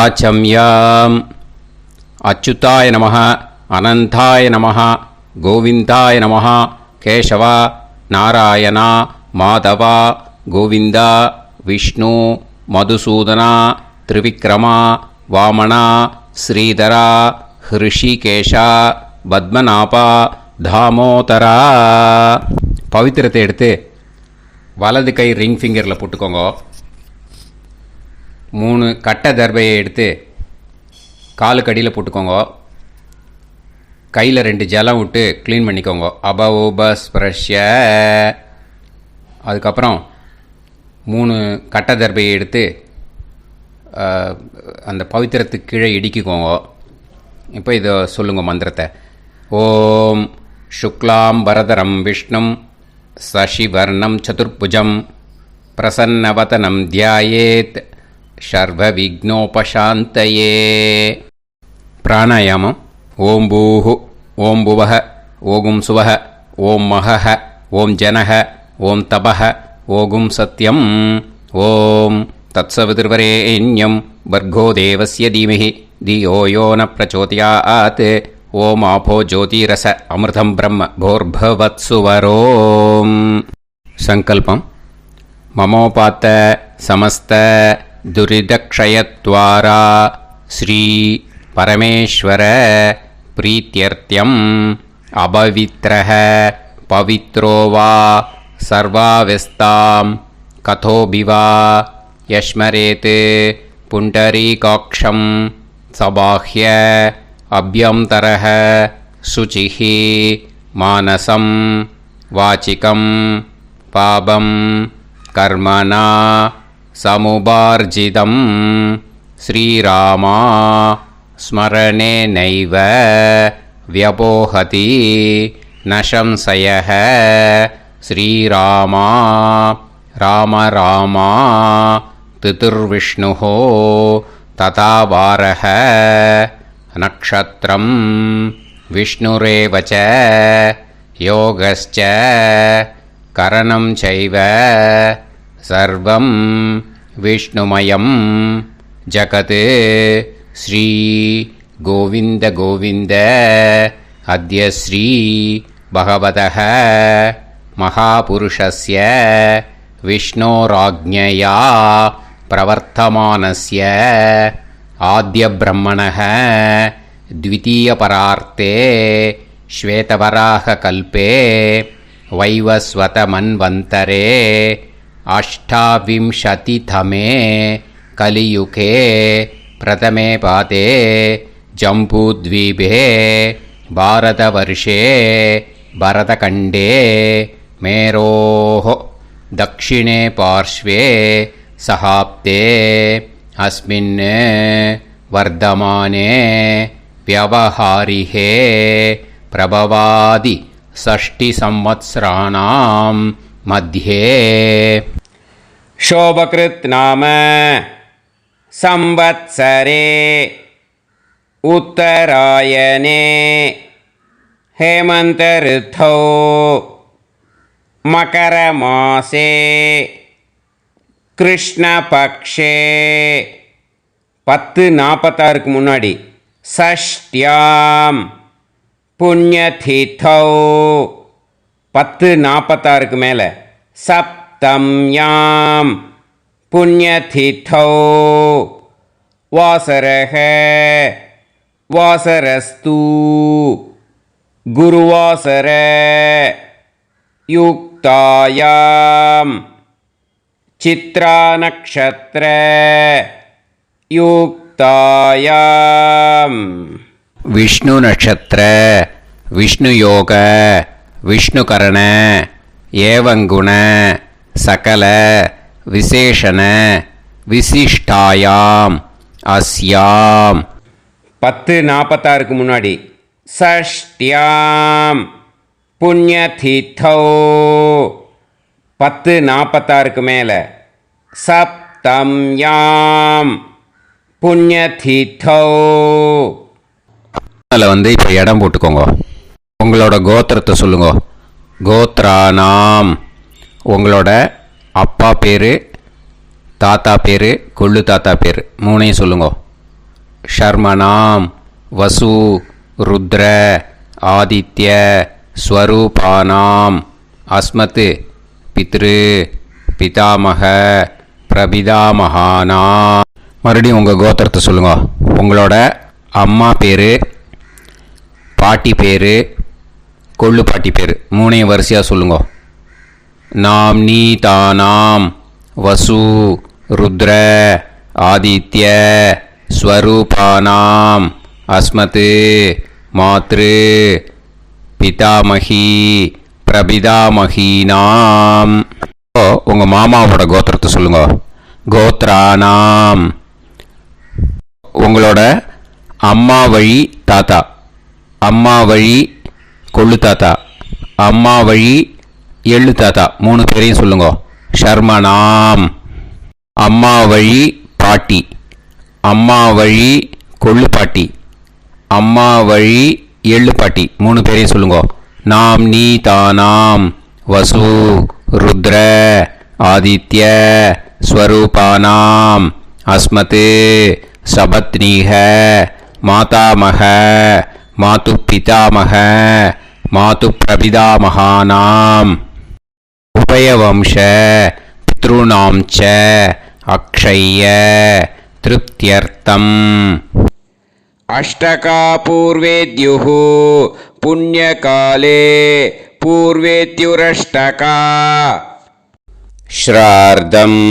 ஆச்சம்யாம். அச்சுதாய நமः, அனந்தாய நமः, கோவிந்தாய நமः, கேசவா, நாராயணா, மாதவா, கோவிந்தா, விஷ்ணு, மதுசூதனா, திரிவிக்ரமா, வாமனா, ஸ்ரீதரா, ஹிருஷிகேஷா, பத்மநாபா, தாமோதரா. பவித்திரத்தை எடுத்து வலது கை ரிங் ஃபிங்கரில் போட்டுக்கோங்க. 3 கட்டை தர்பையை எடுத்து காலுக்கடியில் போட்டுக்கோங்க. கையில் 2 ஜலம் விட்டு க்ளீன் பண்ணிக்கோங்க. அபவோபஸ்பிரஷ்ய. அதுக்கப்புறம் 3 கட்டை தர்பையை எடுத்து அந்த பவித்திரத்துக்கு கீழே இடிக்கிக்கோங்க. இப்போ இதை சொல்லுங்க மந்திரத்தை. ஓம் சுக்லாம் வரதரம் விஷ்ணும் சசிவர்ணம் சதுர்புஜம் பிரசன்னவதனம் தியாயேத் சர்வ விக்னோபசாந்தயே. பிராணாயாமம். ஓம் பூஹு, ஓம் புவஹ, ஓகும் சுவஹ, ஓம் மஹஹ, ஓம் ஜனஹ, ஓம் தபஹ, ஓகும் சத்யம். ஓம் தத்சவிதுர்வரேண்யம் பர்கோ தேவஸ்ய தீமஹி தியோ யோ ந பிரச்சோதயாத். ஓம் ஆபோ ஜோதிரச அமிர்தம் பிரம்ம போர்பவத்சுவரோம். சங்கல்பம். மமோபாத்த சமஸ்த துரிதக்ஷயத்வாரா ஸ்ரீ பரமேஸ்வர பிரீத்யர்த்தியம் அபவித்ரஹ பவித்ரோ வா சர்வாவஸ்தாம் கதோபிவா யஸ்மரேத் புண்டரீகாக்ஷம் சபாஹ்ய அப்யந்தரஹ சுசிஹ மானசம் வாசிகம் பாபம் கர்மணா சமுபார்ஜிதம் ஸ்ரீராமா ஸ்மரணேனைவ வ்யபோஹதி ந சம்சயः. ஸ்ரீராமா ராம ராமா திதிர்விஷ்ணுः ததா வாரः. நக்ஷத்ரம் விஷ்ணுரேவ ச யோகஸ்ச கரணம் சைவ சர்வம் விஷ்ணுமயம் ஜகத். ஸ்ரீ கோவிந்த கோவிந்த அத்ய ஸ்ரீ பகவதः மகாபுருஷஸ்ய விஷ்ணோராஜ்ஞயா பிரவர்த்தமானஸ்ய ஆத்ய பிரம்மணः த்விதீயபரார்த்தே ஸ்வேதவராக கல்பே வைவஸ்வத மன்வந்தரே அஷ்டாவிம்சதிதமே கலியுகே பிரதமே பாதே ஜம்பூத்வீபே பாரதவர்ஷே பரதகண்டே மேரோः தக்ஷிணே பார்ஷ்வே சஹாப்தே அஸ்மின் வர்தமானே व्यवहारिहे प्रभवादि 6 संवत्सराणां मध्ये शोभकृत् नाम संवत्सरे उत्तरायणे हेमन्त ऋतौ मकरमासे कृष्णपक्षे 10:46 முன்னாடி षष्ट्याम पुण्यतिथौ 10:46 மேலே सप्तम्याम पुण्यतिथौ वासरः वासरस्तु गुरुवासर युक्तायाम चित्रा नक्षत्र युक्तायाम विष्णु नक्षत्र विष्णु योग विष्णु करण एवं गुण सकल विशेषण विशिष्टायाम अस्याम 10:46 முன்னாடி षष्ट्याम पुण्यतिथौ 10:46 மேலே सप्तम्याम पुण्यतिथौ. அதில் இப்போ இடம் போட்டுக்கோங்க. உங்களோட கோத்திரத்தை சொல்லுங்க. கோத்ரானாம் உங்களோட அப்பா பேர், தாத்தா பேர், கொள்ளு தாத்தா பேர் 3ஐயும் சொல்லுங்க. ஷர்மணாம் வசு ருத்ர ஆதித்ய ஸ்வரூபானாம் அஸ்மத் பித்ரு பிதாமக பிரபிதாமகானாம். மறுபடியும் உங்கள் கோத்திரத்தை சொல்லுங்க. உங்களோட அம்மா பேர், பாட்டி பேர், கொள்ளு பாட்டி பேர் மூணையும் வரிசையாக சொல்லுங்க. நாம்னி தானாம் வசு ருத்ர ஆதித்ய ஸ்வரூபானாம் அஸ்மத் மாத்ரு பிதாமகி பிரபிதாமகீனாம். உங்கள் மாமாவோட கோத்திரத்தை சொல்லுங்க. கோத்ரானாம். உங்களோட அம்மா வழி தாத்தா, அம்மா வழி கொள்ளு தாத்தா, அம்மா வழி எள்ளு தாத்தா மூணு பேரையும் சொல்லுங்க. ஷர்மணாம். அம்மா வழி பாட்டி, அம்மா வழி கொள்ளு பாட்டி, அம்மா வழி எள்ளு பாட்டி மூணு பேரையும் சொல்லுங்க. நாம் நீ தானாம் வசு ருத்ர ஆதித்ய ஸ்வரூபானாம் அஸ்மத் சபத்னீஹ மாதாமக மாது பிதாமக மாது பிரபிதாமகானாம் உபயவம்ச பித்ருணாம் ச அக்ஷய்ய திருப்தியர்த்தம். அஷ்டகா பூர்வேத்யுः புண்ணியகாலே பூர்வேத்யுரஷ்டகா ஸ்ரார்த்தம்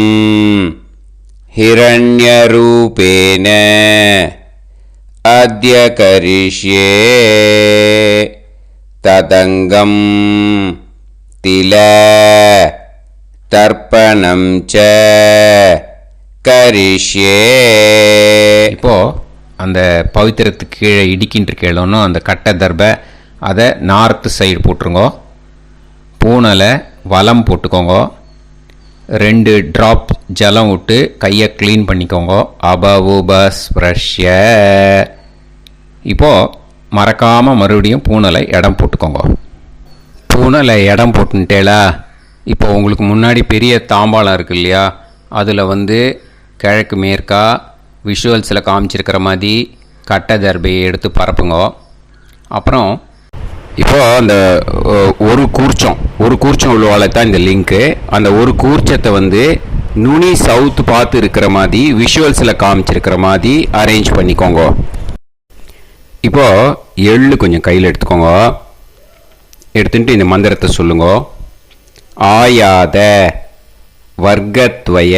ஹிரண்யரூபேன அத்ய கரிஷ்யே ததங்கம் தில தர்ப்பணம் ச கரிஷ்யே. இப்போ அந்த பவித்திரத்துக்கு கீழே இடிக்கின்ற கீழே அந்த கட்டை தர்பை அதை நார்த்து சைடு போட்டுருங்கோ. பூனலை வலம் போட்டுக்கோங்க. 2 ட்ராப் ஜலம் விட்டு கையை க்ளீன் பண்ணிக்கோங்க. அபவுபஸ்ப்ரஷ்ய. இப்போது மறக்காமல் மறுபடியும் பூனலை இடம் போட்டுக்கோங்க. பூனலை இடம் போட்டுட்டேலா. இப்போ உங்களுக்கு முன்னாடி பெரிய தாம்பாளம் இருக்கு இல்லையா, அதில் கிழக்கு மேற்கா விஷுவல்ஸில் காமிச்சிருக்கிற மாதிரி கட்டை தர்பையை எடுத்து பரப்புங்க. அப்புறம் இப்போது அந்த ஒரு கூர்ச்சம் உள்ளவாளை தான் இந்த லிங்க்கு. அந்த ஒரு கூர்ச்சத்தை நுனி சவுத்து பார்த்து இருக்கிற மாதிரி விஷுவல்ஸில் காமிச்சிருக்கிற மாதிரி அரேஞ்ச் பண்ணிக்கோங்க. இப்போது எள்ளு கொஞ்சம் கையில் எடுத்துக்கோங்க. எடுத்துட்டு இந்த மந்திரத்தை சொல்லுங்க. ஆயாத வர்க்கத்வய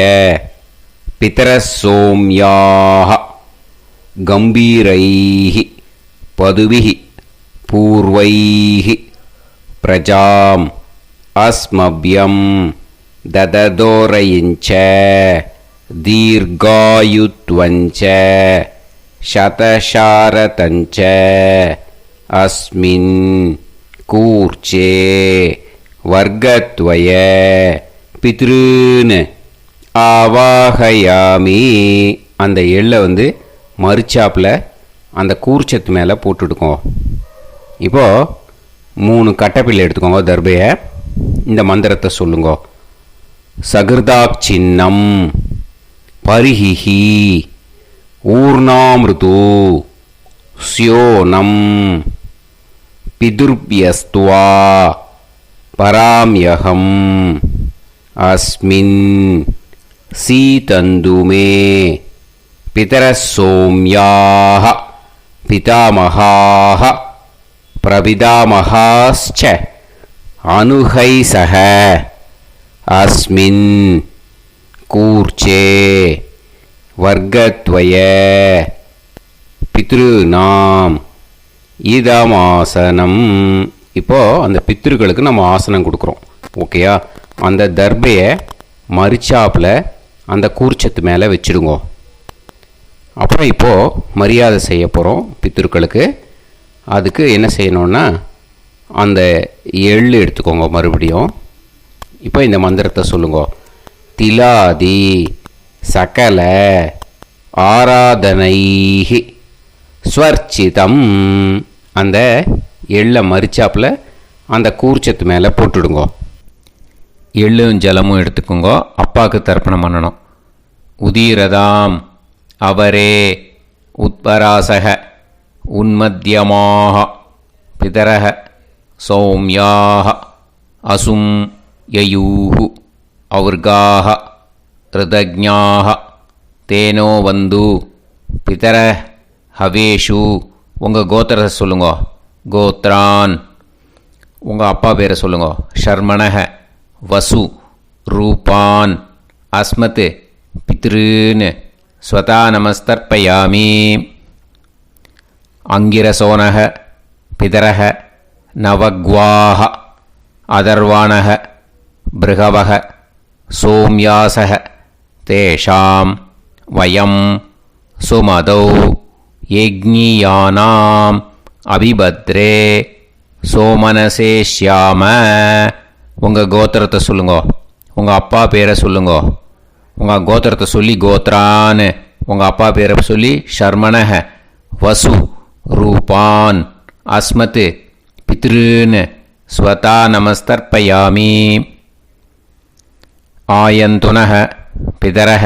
பிதரசோம்யாக கம்பீரைஹி பதுவிஹி பூர்வைஹி பிரஜாம் அஸ்மப்யம் தததோரயிஞ்ச தீர்காயுத்வஞ்ச சதசாரதஞ்ச அஸ்மின் கூர்ச்சே வர்க்கத்வய பித்ருன்னு ஆவாகயாமி. அந்த எள்ளை மறுச்சாப்பில் அந்த கூர்ச்சத்து மேலே போட்டுடுக்கோங்க. இப்போது 3 கட்டைப்பிள்ளை எடுத்துக்கோங்க தர்பையை. இந்த மந்திரத்தை சொல்லுங்க. சகிருதாக் சின்னம் பரிஹிஹி ஊர்ணாமிருது ஸ்யோனம் பிதுர்பியஸ்துவா பராம்யகம் அஸ்மின் சீதந்துமே பிதரசோம்யாக பிதாமகாः பிரபிதாமகாश्च அனுகைசக அஸ்மின் கூர்ச்சே வர்க்கத்வய பித்ருநாம் இதமாசனம். இப்போது அந்த பித்ருக்களுக்கு நம்ம ஆசனம் கொடுக்குறோம். ஓகேயா? அந்த தர்பையை மரிச்சாப்பில் அந்த கூர்ச்சத்து மேலே வச்சுடுங்க. அப்புறம் இப்போது மரியாதை செய்ய போகிறோம் பித்ருக்களுக்கு. அதுக்கு என்ன செய்யணுன்னா அந்த எள்ளு எடுத்துக்கோங்க மறுபடியும். இப்போ இந்த மந்திரத்தை சொல்லுங்க. திலாதி சகல ஆராதனைஹி ஸ்வர்ச்சிதம். அந்த எள்ளை மரிச்சாப்பில் அந்த கூர்ச்சத்து மேலே போட்டுடுங்க. எள்ளும் ஜலமும் எடுத்துக்கோங்க. அப்பாவுக்கு தர்ப்பணம் பண்ணணும். உதீரதாம் அவரே उत्परासः उन्मध्यमाः पितरः सौम्याः असुं ययुः और्गाः ऋतज्ञाः तेनो वन्दु पितरः हवेषु உங்கள் கோத்திரத்தை சொல்லுங்க. கோத்ரான் உங்கள் அப்பா பேரை சொல்லுங்க. ஷர்மணஹ வசு ரூபான் அஸ்மத் பித்ருன்னு ஸ்வதா நமஸ்தர்ப்பயாமி. அங்கிரசோனஹ பிதரஹ நவக்வாஹ அதர்வாணஹ பிருகவஹ சோம்யாசஹ தேஷாம் வயம் சுமதௌ யஜ்ஞியானாம் அபிபத்ரே சோமனசே ஷ்யாம. உங்கள் கோத்திரத்தை சொல்லுங்க. உங்கள் அப்பா பேரை சொல்லுங்க. உங்கள் கோத்திரத்தை சொல்லி கோத்ரான்னு உங்கள் அப்பா பேரை சொல்லி ஷர்மணஹ வசு ரூபான் அஸ்மத் பித்ருன்னு ஸ்வதா நமஸ்தர்ப்பயாமி. ஆயந்துனஹ பிதரஹ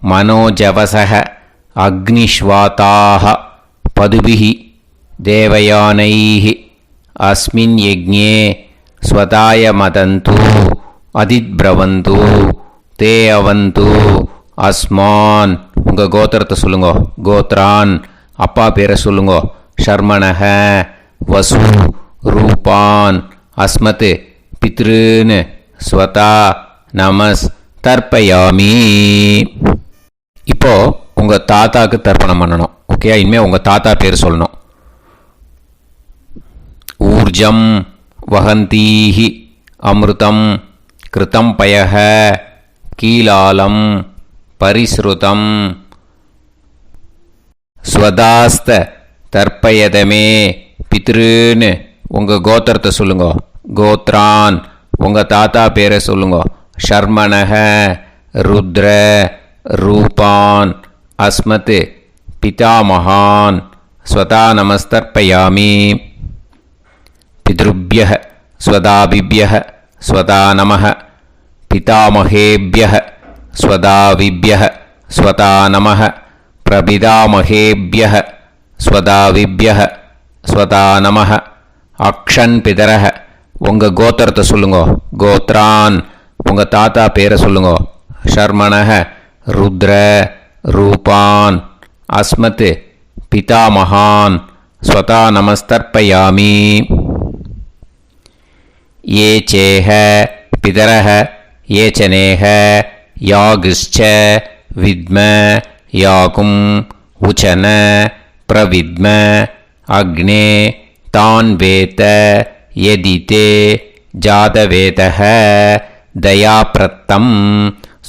மனோஜவசஹ அக்னிஷ்வாதாः பதுபிஹி தேவயானைः அஸ்மின் யஜ்ஞே ஸ்வதாய மதந்து அதித்ப்ரவந்து தே அவந்து அஸ்மான். உங்கள் கோத்திரத்தை சொல்லுங்க. கோத்ரான் அப்பா பேரை சொல்லுங்க. ஷர்மணஹ வசு ரூபான் அஸ்மத் பித்ருன்னு ஸ்வதா நமஸ் தர்ப்பயாமி. இப்போது உங்கள் தாத்தாவுக்கு தர்ப்பணம் பண்ணணும். ஓகே, இனிமேல் உங்கள் தாத்தா பேர் சொல்லணும். ஊர்ஜம் வஹந்தீஹி அமிர்தம் கிருதம் பயஹ கீலாலம் பரிஸ்ருதம் ஸ்வதாஸ்த தர்ப்பயதமே பித்ருன்னு உங்கள் கோத்திரத்தை சொல்லுங்க. கோத்ரான் உங்கள் தாத்தா பேரை சொல்லுங்க. ஷர்மணஹ ருத்ர ரூபான் அஸ்மத் பிதாமகான் ஸ்வதா நமஸ்தர்ப்பயாமி. பித்ருப்யஹ ஸ்வதாபிப்யஹ ஸ்வதா நமஹ பிதாமகேப்யஹ ஸ்வதாவிப்யஹ ஸ்வதா நமஹ பிரபிதாமகேப்யஹ ஸ்வதாவிப்யஹ ஸ்வதா நமஹ. அக்ஷன் பிதரஹ உங்கள் கோத்திரத்தை சொல்லுங்க. கோத்ரான் உங்கள் தாத்தா பேரை சொல்லுங்க. ஷர்மணஹ ருத்ர ரூபான் அஸ்மத் பிதாமகான் ஸ்வதா நமஸ்தர்ப்பயாமி. ये चेह पितरः ये च नेह यागश्च विद्म याकुम् उचन प्रविद्म अग्ने तान् वेत यदि ते जातवेतः दयाप्रत्तं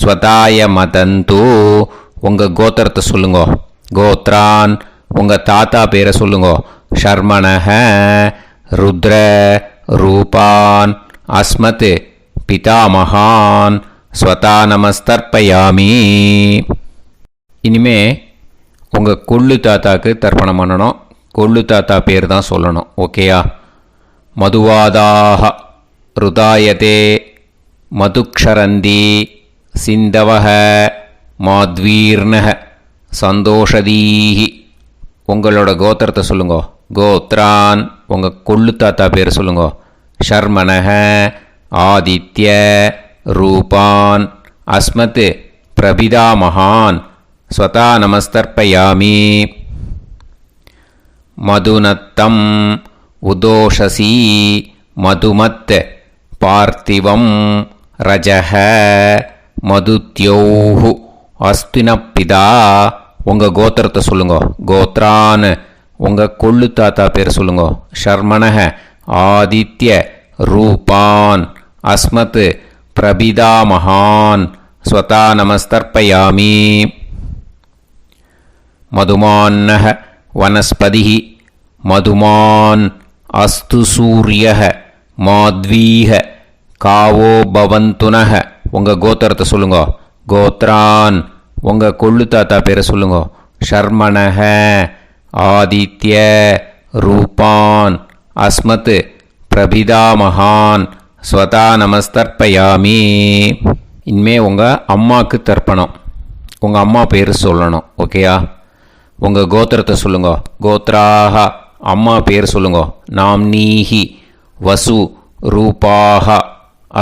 ஸ்வதாய மதந்து. உங்கள் கோத்திரத்தை சொல்லுங்க. கோத்ரான் உங்கள் தாத்தா பேரை சொல்லுங்க. ஷர்மணஹ ருத்ர ரூபான் அஸ்மத் பிதாமகான் ஸ்வதா நமஸ்தர்ப்பயாமி. இனிமே உங்கள் கொள்ளு தாத்தாக்கு தர்ப்பணம் பண்ணணும். கொள்ளு தாத்தா பேர் தான் சொல்லணும். ஓகேயா? மதுவாதாக ருதாயதே மதுக்ஷரந்தி சிந்தவஹ மாத்வீர்ணஹ சந்தோஷதீஹி. உங்களோட கோத்திரத்தை சொல்லுங்க. கோத்ரான் உங்கள் கொள்ளு தாத்தா பேர் சொல்லுங்க. ஷர்மணஹ ஆதித்ய ரூபான் அஸ்மத் பிரபிதாமகான் ஸ்வதா நமஸ்தர்ப்பயாமி. மதுநத்தம் உதோஷசி மதுமத் பார்த்திவம் ரஜஹ மதுத்யோஹு அஸ்தினப்பிதா. உங்கள் கோத்திரத்தை சொல்லுங்க. கோத்ரான் உங்கள் கொள்ளு தாத்தா பேர் சொல்லுங்க. ஷர்மணஹ ஆதித்ய ரூபான் அஸ்மத் பிரபிதாமகான் ஸ்வதா நமஸ்தர்ப்பயாமி. மதுமான்னஹ வனஸ்பதிः மதுமான் அஸ்து சூரியः மாத்வீஹ காவோ பவந்துனஹ. உங்கள் கோத்திரத்தை சொல்லுங்க. கோத்ரான் உங்கள் கொள்ளு தாத்தா பேரை சொல்லுங்க. ஷர்மணஹ ஆதித்ய ரூபான் அஸ்மத் பிரபிதாமகான் ஸ்வதா நமஸ்தர்ப்பயாமி. இனிமே உங்கள் அம்மாவுக்கு தர்ப்பணம். உங்கள் அம்மா பேர் சொல்லணும். ஓகேயா? உங்கள் கோத்திரத்தை சொல்லுங்க. கோத்ராஹ அம்மா பேர் சொல்லுங்க. நாம்னீஹி வசு ரூபாஹ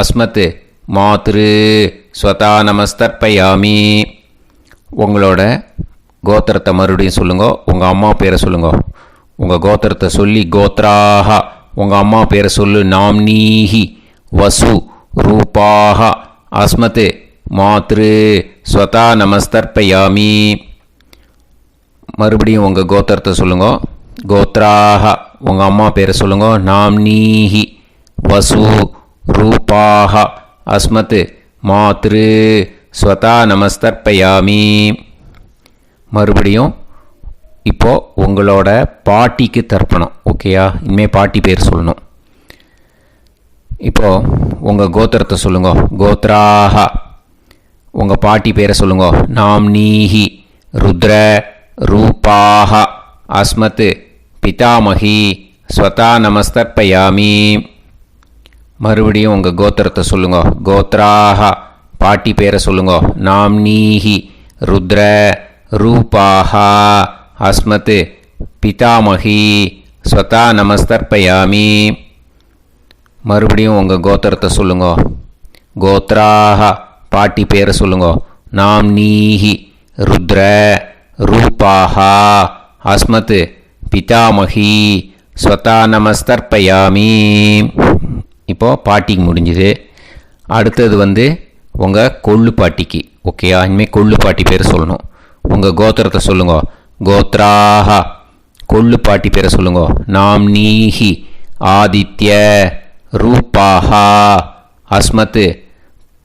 அஸ்மத் மாத்ரு ஸ்வதா நமஸ்தர்ப்பயாமி. உங்களோட கோத்திரத்தை மறுபடியும் சொல்லுங்க. உங்கள் அம்மா பேரை சொல்லுங்க. உங்கள் கோத்திரத்தை சொல்லி கோத்ராஹ உங்கள் அம்மா பேரை சொல்லு. நாம்னீஹி வசு ரூபாஹ அஸ்மத் மாத்ரு ஸ்வதா நமஸ்தர்ப்பயாமி. மறுபடியும் உங்கள் கோத்திரத்தை சொல்லுங்க. கோத்ராஹ உங்கள் அம்மா பேரை சொல்லுங்க. நாம்னீஹி வசு ரூபாஹ அஸ்மத் மாத்ரு ஸ்வதா நமஸ்தர்ப்பயாமி. மறுபடியும் இப்போது உங்களோட பாட்டிக்கு தர்ப்பணம். ஓகேயா? இனிமேல் பாட்டி பேர் சொல்லணும். இப்போது உங்கள் கோத்திரத்தை சொல்லுங்க. கோத்ராஹ உங்கள் பாட்டி பேரை சொல்லுங்க. நாம்னீஹி ருத்ர ரூபாஹ அஸ்மத் பிதாமகி ஸ்வதா நமஸ்தர்ப்பயாமி. மறுபடியும் உங்கள் கோத்திரத்தை சொல்லுங்க. கோத்ராஹ பாட்டி பேரை சொல்லுங்க. நாம்னீஹி ருத்ர ரூபாஹ அஸ்மத் பிதாமகி ஸ்வதா நமஸ்தர்ப்பயாமி. மறுபடியும் உங்கள் கோத்திரத்தை சொல்லுங்க. கோத்ராஹ பாட்டி பேரை சொல்லுங்க. நாம்னீஹி ருத்ர ரூபாஹ அஸ்மத் பிதாமகி ஸ்வதா நமஸ்தர்ப்பயாமி. இப்போது பாட்டிக்கு முடிஞ்சுது. அடுத்தது உங்கள் கொள்ளு பாட்டிக்கு. ஓகேயா? இனிமேல் கொள்ளு பாட்டி பேர் சொல்லணும். உங்கள் கோத்திரத்தை சொல்லுங்க. கோத்ராஹ கொள்ளு பாட்டி பேரை சொல்லுங்க. நாம்னீஹி ஆதித்ய ரூபாஹ அஸ்மத்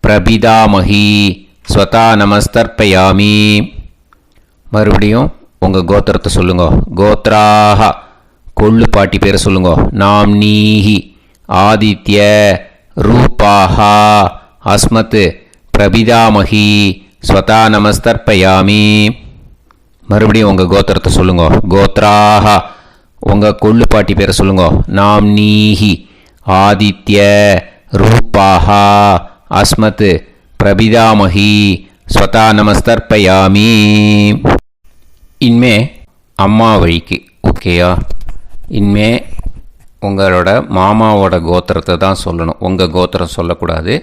பிரபிதாமகி ஸ்வதா நமஸ்தர்ப்பயாமி. மறுபடியும் உங்கள் கோத்திரத்தை சொல்லுங்க. கோத்ராஹ கொள்ளு பாட்டி பேரை சொல்லுங்க. நாம்னீஹி ஆதித்ய ரூபாஹ அஸ்மத் பிரபிதாமகி ஸ்வதா நமஸ்தர்ப்பயாமி. மறுபடியும் உங்கள் கோத்திரத்தை சொல்லுங்க. கோத்ராஹ உங்கள் கொள்ளு பாட்டி பேரை சொல்லுங்க. நாம்னீஹி ஆதித்ய ரூபாஹ அஸ்மத் பிரபிதாமகி ஸ்வதா நமஸ்தர்ப்பயாமி. இனிமே அம்மா வழிக்கு. ஓகேயா? இனிமே உங்களோட மாமாவோட கோத்திரத்தை தான் சொல்லணும். உங்கள் கோத்திரம் சொல்லக்கூடாது.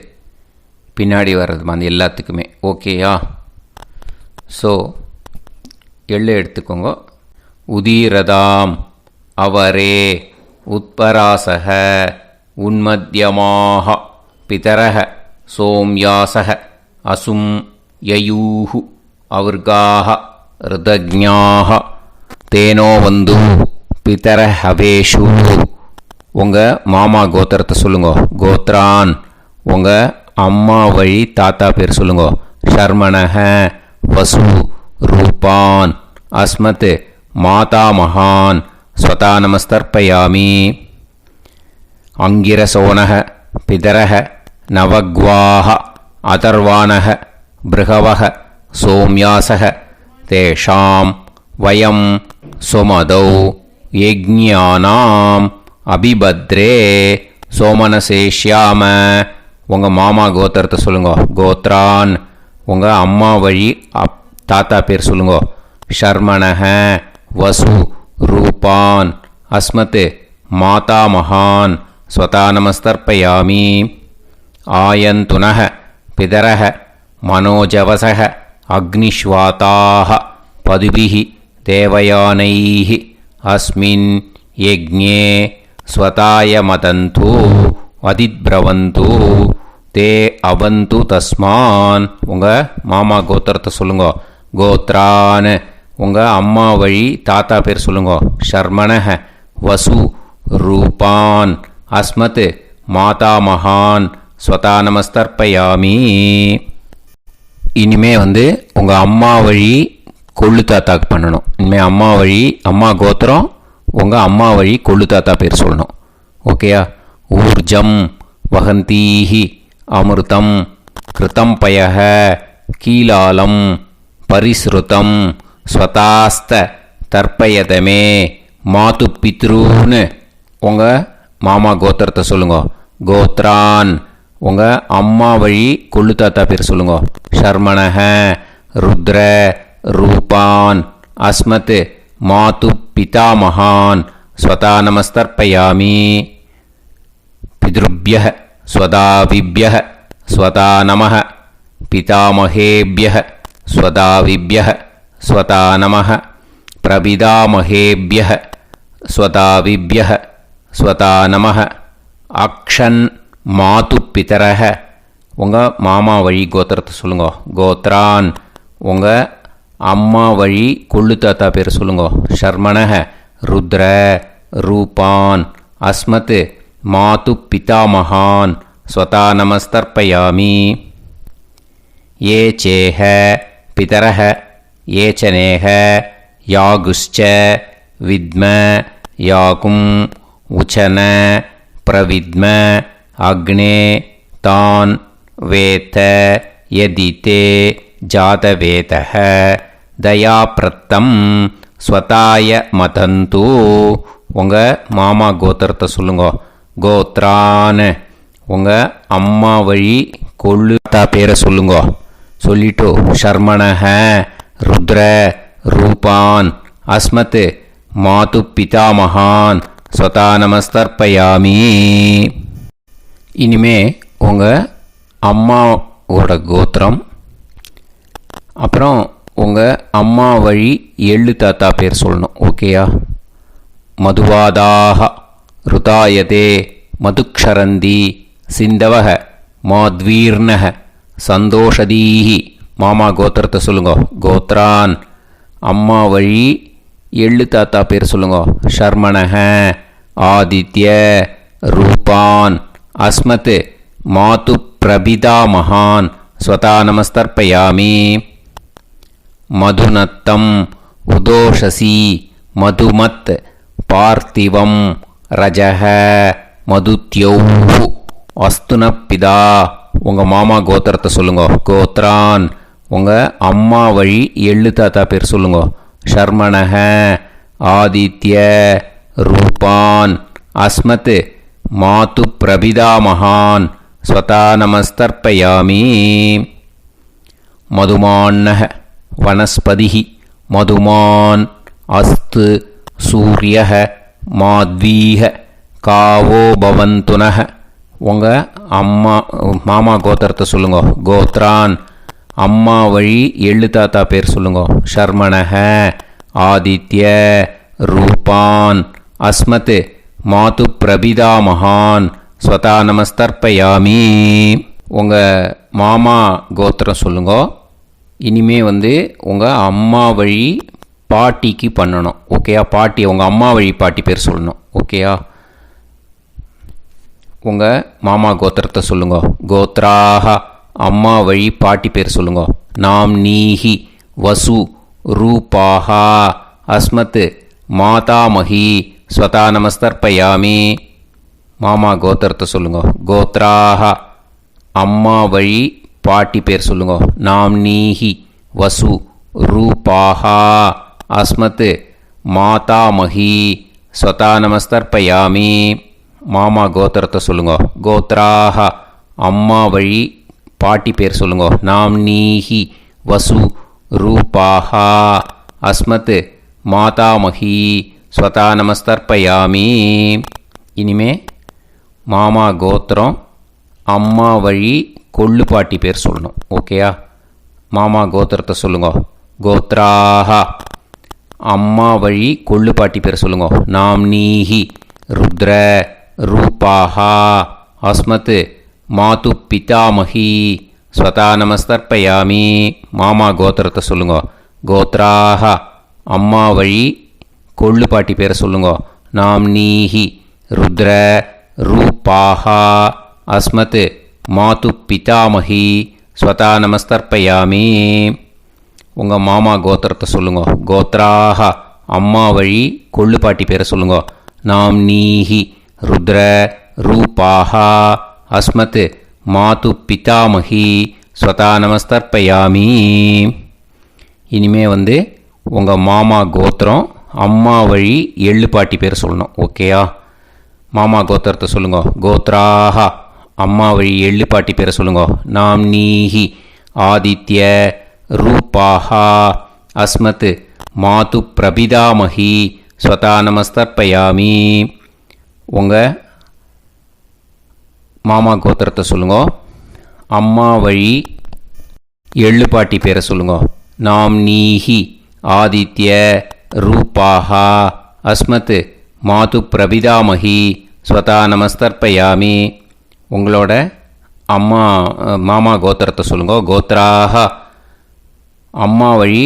பின்னாடி வர்றது அந்த எல்லாத்துக்குமே. ஓகேயா? ஸோ எள்ளு எடுத்துக்கோங்க. உதீரதாம் அவரே உத்பராசக உன்மத்யமாக பிதரக சோம்யாசக அசும் யயூஹு அவர்காக ருதஜ்ஞாக தேனோ வந்து பிதர ஹவேஷு. உங்கள் மாமா கோத்திரத்தை சொல்லுங்க. கோத்ரான் உங்கள் அம்மா வழி தாத்தா பேர் சொல்லுங்க. ஷர்மணஹ வசு ரூபான் அஸ்மத் மாதா மகான் ஸ்வதா நமஸ்தர்ப்பயாமி. அங்கிரசோனஹ பிதரஹ நவக்வாஹ அதர்வாணஹ பிருகவஹ சோம்யாசஹ தேஷாம் வயம் சுமதௌ யஜ்ஞானாம் அபிபத்ரே சோமனசேஷ்யாம. உங்கள் மாமா கோத்திரத்தை சொல்லுங்க. கோத்ரான் உங்கள் அம்மா வழி தாத்தா பேர் சொல்லுங்க. ஷர்மணஹ வசு ரூபான் அஸ்மத் மாதா மகான் ஸ்வதா நமஸ்தர்ப்பயாமி. ஆயந்துனஹ பிதரஹ மனோஜவசஹ அக்னிஷ்வாதாஹ பதுபிஹி தேவயானைஹி அஸ்மின் யஜ்ஞே ஸ்வதாய மதந்து அதித்பிரவந்து தே அவந்து தஸ்மான். உங்கள் மாமா கோத்திரத்தை சொல்லுங்க. கோத்ரான் உங்கள் அம்மா வழி தாத்தா பேர் சொல்லுங்க. ஷர்மணஹ வசு ரூபான் அஸ்மத் மாதா மகான் ஸ்வதா நமஸ்தர்ப்பயாமி. இனிமே உங்கள் அம்மா வழி கொள்ளு தாத்தாக்கு பண்ணணும். இனிமேல் அம்மா வழி அம்மா கோத்திரம் உங்கள் அம்மா வழி கொள்ளு தாத்தா பேர் சொல்லணும். ஓகேயா? ஊர்ஜம் வகந்தீஹி அமிர்தம் கிருதம் பயஹ கீலாலம் பரிஸ்ருதம் ஸ்வதாஸ்த தர்ப்பயதமே மாது பித்ரூன்னு. உங்கள் மாமா கோத்திரத்தை சொல்லுங்க. கோத்ரான் உங்கள் அம்மா வழி கொள்ளு தாத்தா பேர் சொல்லுங்க. ஷர்மணஹ ருத்ர ரூபான் अस्मत् मातुः पितामहान् स्वता नमस्तर्पयामि पितृभ्यः स्वदाविभ्यः स्वता नमः पितामहेभ्यः स्वदाविभ्यः स्वता नमः प्रपितामहेभ्यः स्वदाविभ्यः स्वता नमः अक्षन् मातुः पितरः உங்கள் மாமா வழி கோத்திரத்தை சொல்லுங்க. கோத்ரான் உங்கள் அம்மா வழி கொள்ளு தாத்தா பேர் சொல்லுங்க. ஷர்மணஹ ருத்ர ரூபான் அஸ்மத் மாது பிதாமகான் ஸ்வதா நமஸ்தர்ப்பயாமி ஏ சேஹ பிதரஹ ஏ சனேஹ யாகுஷ்ச வித்ம யாகும் உச்சன பிரவித்ம அக்னே தான் வேத யதிதே ஜாதவேதஹ தயாப்ரத்தம் ஸ்வதாய மதந்து உங்கள் மாமா கோத்திரத்தை சொல்லுங்க. கோத்ரான் உங்கள் அம்மா வழி கொள்ளுத்தா பேரை சொல்லுங்க. சொல்லிட்டு ஷர்மணஹ ருத்ர ரூபான் அஸ்மத் மாது பிதாமகான் ஸ்வதா நமஸ்தர்ப்பயாமி. இனிமே உங்கள் அம்மாவோட கோத்திரம், அப்புறம் உங்கள் அம்மா வழி எள்ளு தாத்தா பேர் சொல்லணும். ஓகேயா? மதுவாதாக ருதாயதே மதுக்ஷரந்தி சிந்தவக மாத்வீர்ணக சந்தோஷதீஹி மாமா கோத்திரத்தை சொல்லுங்க. கோத்ரான் அம்மா வழி எள்ளு தாத்தா பேர் சொல்லுங்க. ஷர்மணஹ ஆதித்ய ரூபான் அஸ்மத் மாது பிரபிதாமகான் ஸ்வதா நமஸ்தர்ப்பயாமி மதுநத்தம் உதோஷசி மதுமத் பார்த்திவம் ரஜஹ மதுத்யௌஹு அஸ்துனப்பிதா உங்கள் மாமா கோத்திரத்தை சொல்லுங்க. கோத்ரான் உங்கள் அம்மா வழி எள்ளு தாத்தா பேர் சொல்லுங்க. ஷர்மணஹ ஆதித்ய ரூபான் அஸ்மத் மாது பிரபிதாமகான் ஸ்வதா நமஸ்தர்ப்பயாமி மதுமான்னஹ வனஸ்பதிஹி மதுமான் அஸ்து சூரியஹ மாத்வீஹ காவோ பவந்துனஹ உங்கள் மாமா கோத்திரத்தை சொல்லுங்க. கோத்ரான் அம்மா வழி எள்ளு தாத்தா பேர் சொல்லுங்க. ஷர்மணஹ ஆதித்ய ரூபான் அஸ்மத் மாது பிரபிதாமகான் ஸ்வதா நமஸ்தர்ப்பயாமி உங்கள் மாமா கோத்திரம் சொல்லுங்க. இனிமே உங்கள் அம்மா வழி பாட்டிக்கு பண்ணணும். ஓகேயா? பாட்டி உங்கள் அம்மா வழி பாட்டி பேர் சொல்லணும். ஓகேயா? உங்கள் மாமா கோத்திரத்தை சொல்லுங்க. கோத்ராக அம்மா வழி பாட்டி பேர் சொல்லுங்க. நாம் நீஹி வசு ரூபாஹா அஸ்மத் மாதாமஹி ஸ்வதா நமஸ்தர்ப்பயாமி மாமா கோத்திரத்தை சொல்லுங்க. கோத்ராக அம்மா வழி பாட்டி பேர் சொல்லுங்க. நாம் நீஹி வசு ரூபாஹா அஸ்மத் மாதாமஹி ஸ்வதா நமஸ்தர்ப்பயாமி மாமா கோத்திரத்தை சொல்லுங்க. கோத்ராக அம்மா வழி பாட்டி பேர் சொல்லுங்க. நாம் நீஹி வசு ரூபாஹா அஸ்மத் மாதாமஹி ஸ்வதா நமஸ்தர்ப்பயாமி இனிமே மாமா கோத்திரம் அம்மா வழி கொள்ளு பாட்டி பேர் சொல்லணும். ஓகேயா? மாமா கோத்திரத்தை சொல்லுங்க. கோத்ராக அம்மா வழி கொள்ளு பாட்டி பேர் சொல்லுங்க. நாம் நீஹி ருத்ர ரூபாஹா அஸ்மத் மாது பிதாமஹி ஸ்வதா நமஸ்தர்ப்பயாமி மாமா கோத்திரத்தை சொல்லுங்க. கோத்ராக அம்மா வழி கொள்ளு பாட்டி பேரை சொல்லுங்க. நாம் நீஹி ருத்ர ரூபாஹா அஸ்மத் மாது பிதாமஹி ஸ்வதா நமஸ்தர்ப்பயாமி உங்கள் மாமா கோத்திரத்தை சொல்லுங்க. கோத்ராக அம்மா வழி கொள்ளு பாட்டி பேரை சொல்லுங்க. நாம் நீஹி ருத்ர ரூபாஹா அஸ்மத் மாது பிதாமஹி ஸ்வதா நமஸ்தர்ப்பயாமி இனிமே உங்கள் மாமா கோத்திரம் அம்மா வழி எள்ளு பாட்டி பேர் சொல்லணும். ஓகேயா? மாமா கோத்திரத்தை சொல்லுங்க. கோத்ராக அம்மா வழி எள்ளு பாட்டி பேரை சொல்லுங்க. நாம் நீஹி ஆதித்ய ரூபாஹா அஸ்மத் மாது பிரபிதாமகி ஸ்வதா நமஸ்தர்ப்பயாமி. உங்கள் மாமா கோத்திரத்தை சொல்லுங்க. அம்மா வழி எள்ளு பாட்டி பேரை சொல்லுங்க. நாம் நீஹி ஆதித்ய ரூபாஹா அஸ்மத் மாது பிரபிதாமகி ஸ்வதா நமஸ்தர்ப்பயாமி. உங்களோட அம்மா மாமா கோத்திரத்தை சொல்லுங்க. கோத்ராஹ அம்மா வழி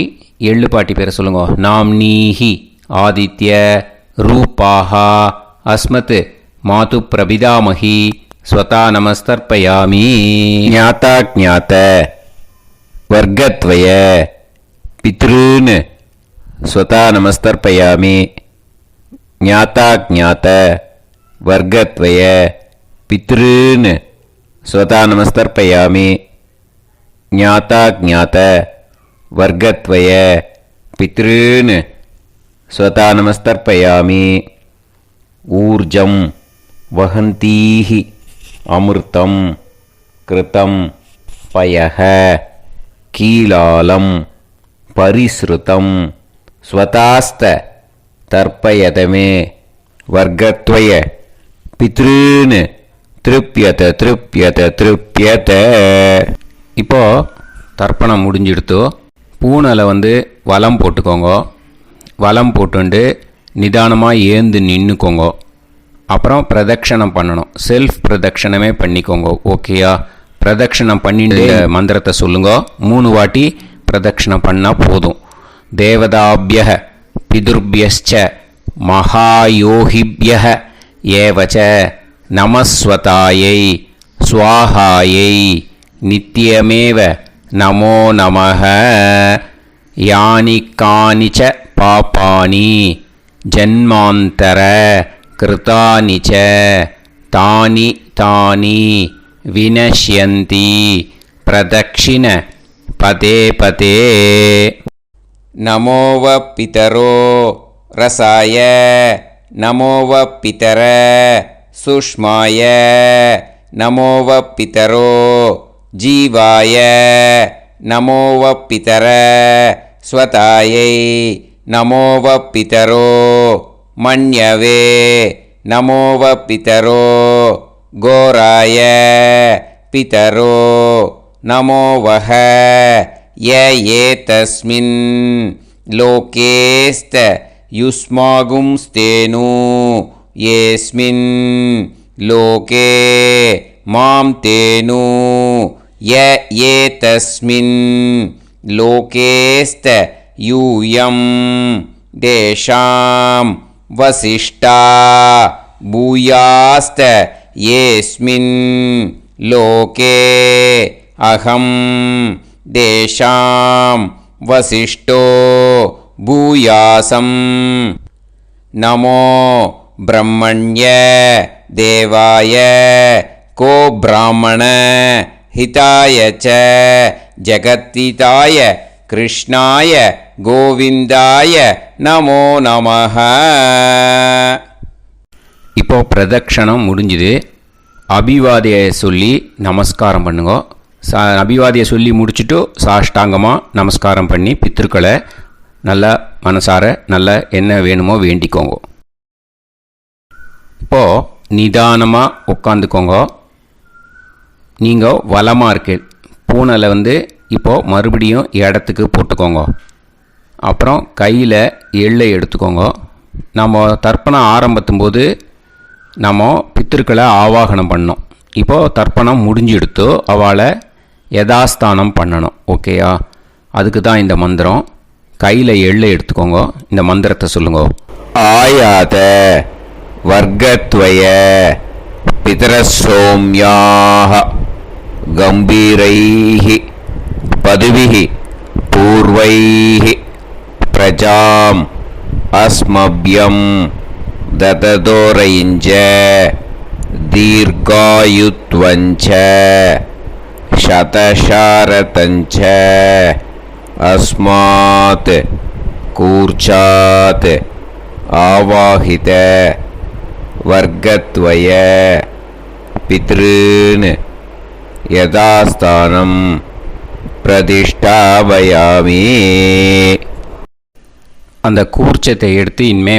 எள்ளு பாட்டி பேரை சொல்லுங்க. நாம் நீஹி ஆதித்ய ரூபாஹா அஸ்மத் மாது பிரபிதாமகி ஸ்வதா நமஸ்தர்ப்பயாமி. ஞாதா ஞாத வர்க்கத்வய பித்ருன் ஸ்வதா நமஸ்தர்ப்பயாமி. ஞாதா ஞாத வர்க்கத்வய பித்ருன் ஸ்வதா நமஸ்தர்ப்பயாமி. ஞாதா ஞாத வர்க்கத்வய பித்ருன் ஸ்வதா நமஸ்தர்ப்பயாமி. ஊர்ஜம் வஹந்தீஹி அமிர்தம் கிருதம் பயஹ கீலாலம் பரிஸ்ருதம் ஸ்வதாஸ்த தர்ப்பயதமே வர்க்கத்வய பித்ருன் திருப்யத திருப்யத திருப்யத. இப்போ தர்ப்பணம் முடிஞ்சிடுத்தோ. பூனலை வலம் போட்டுக்கோங்க. வலம் போட்டுண்டு நிதானமாக ஏந்து நின்றுக்கோங்க. அப்புறம் பிரதட்சணம் பண்ணணும். செல்ஃப் பிரதட்சணமே பண்ணிக்கோங்க. ஓகேயா? பிரதட்சணம் பண்ணிட்டு மந்திரத்தை சொல்லுங்க. 3 வாட்டி பிரதட்சணம் பண்ணால் போதும். தேவதாபிய பிதுர்பியஸ்ச மகாயோகிபிய ஏவச்ச நமஸ்வதாயை ஸ்வாஹாயை நித்யமேவ நமோ நமஹ. யானி கானிச்ச பாபானி ஜன்மாந்தர கிருதானி ச தானி தானி வினஷ்யந்தி பிரதக்ஷிண பதே பதே. நமோவ பிதரோ ரசாய நமோவ பிதர சுஷ்மாய நமோவ பிதரோ ஜீவாய நமோவ பிதர ஸ்வதாயை நமோவ பிதரோ மன்யவே நமோவ பிதரோ கோராய பிதரோ நமோவஹ. ஏதஸ்மின் லோகேஸ்த யுஸ்மாகும்ஸ்தேனு ஏஸ்மின் லோகே மாம் தேனு. ஏதஸ்மின் லோகேஸ்த யூயம் தேஷாம் வசிஷ்டா பூயாஸ்த ஏஸ்மின் லோகே அகம் தேஷாம் வசிஷ்டோ பூயாசம். நமோ பிரம்மண்ய தேவாய கோ பிராமண ஹிதாய ச ஜகத்திதாய கிருஷ்ணாய கோவிந்தாய நமோ நமஹ. இப்போ பிரதட்சணம் முடிஞ்சுது. அபிவாதியை சொல்லி நமஸ்காரம் பண்ணுங்க. அபிவாதியை சொல்லி முடிச்சுட்டு சாஷ்டாங்கமாக நமஸ்காரம் பண்ணி பித்ருக்களை நல்லா மனசார நல்லா என்ன வேணுமோ வேண்டிக்கோங்க. இப்போது நிதானமாக உட்காந்துக்கோங்க. நீங்கள் வலமாக இருக்கு பூனலை இப்போது மறுபடியும் இடத்துக்கு போட்டுக்கோங்க. அப்புறம் கையில் எள்ளை எடுத்துக்கோங்க. நம்ம தர்ப்பணம் ஆரம்பித்தும்போது நம்ம பித்திருக்களை ஆவாகனம் பண்ணோம். இப்போது தர்ப்பணம் முடிஞ்செடுத்து அவளை யதாஸ்தானம் பண்ணணும். ஓகேயா? அதுக்கு தான் இந்த மந்திரம். கையில் எள்ளை எடுத்துக்கோங்க. இந்த மந்திரத்தை சொல்லுங்க. ஆயாத வர்க்கத்வய பிதரசோம்யாக கம்பீரைஹி பதுவிஹி பூர்வைஹி பிரஜாம் அஸ்மப்யம் தததோரயிஞ்ச தீர்காயுத்வஞ்ச சதசாரதஞ்ச அஸ்மாத் கூர்ச்சாத் ஆவாஹித வர்க்கத்வய பித்ருன் யதாஸ்தானம் பிரதிஷ்டாபயாமி. அந்த கூர்ச்சத்தை எடுத்து இனிமே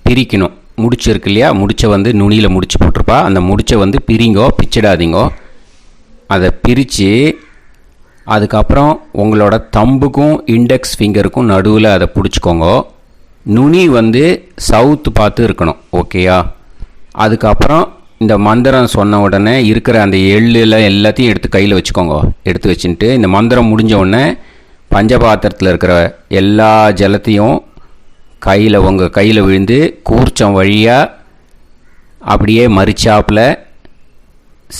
பிரிக்கணும். முடிச்சு இருக்கு இல்லையா, முடிச்சை நுனியில் முடிச்சு போட்டிருப்பா, அந்த முடிச்சை பிரிங்கோ, பிச்சிடாதீங்கோ. அதை பிரித்து அதுக்கப்புறம் உங்களோட தம்புக்கும் இண்டெக்ஸ் ஃபிங்கருக்கும் நடுவில் அதை பிடிச்சிக்கோங்க. நுனி சவுத்து பார்த்து இருக்கணும். ஓகேயா? அதுக்கப்புறம் இந்த மந்திரம் சொன்ன உடனே இருக்கிற அந்த எள்ளில் எல்லாத்தையும் எடுத்து கையில் வச்சுக்கோங்க. எடுத்து வச்சுட்டு இந்த மந்திரம் முடிஞ்ச உடனே பஞ்சபாத்திரத்தில் இருக்கிற எல்லா ஜலத்தையும் உங்கள் கையில் விழுந்து கூர்ச்சம் வழியாக அப்படியே மறிச்சாப்பில்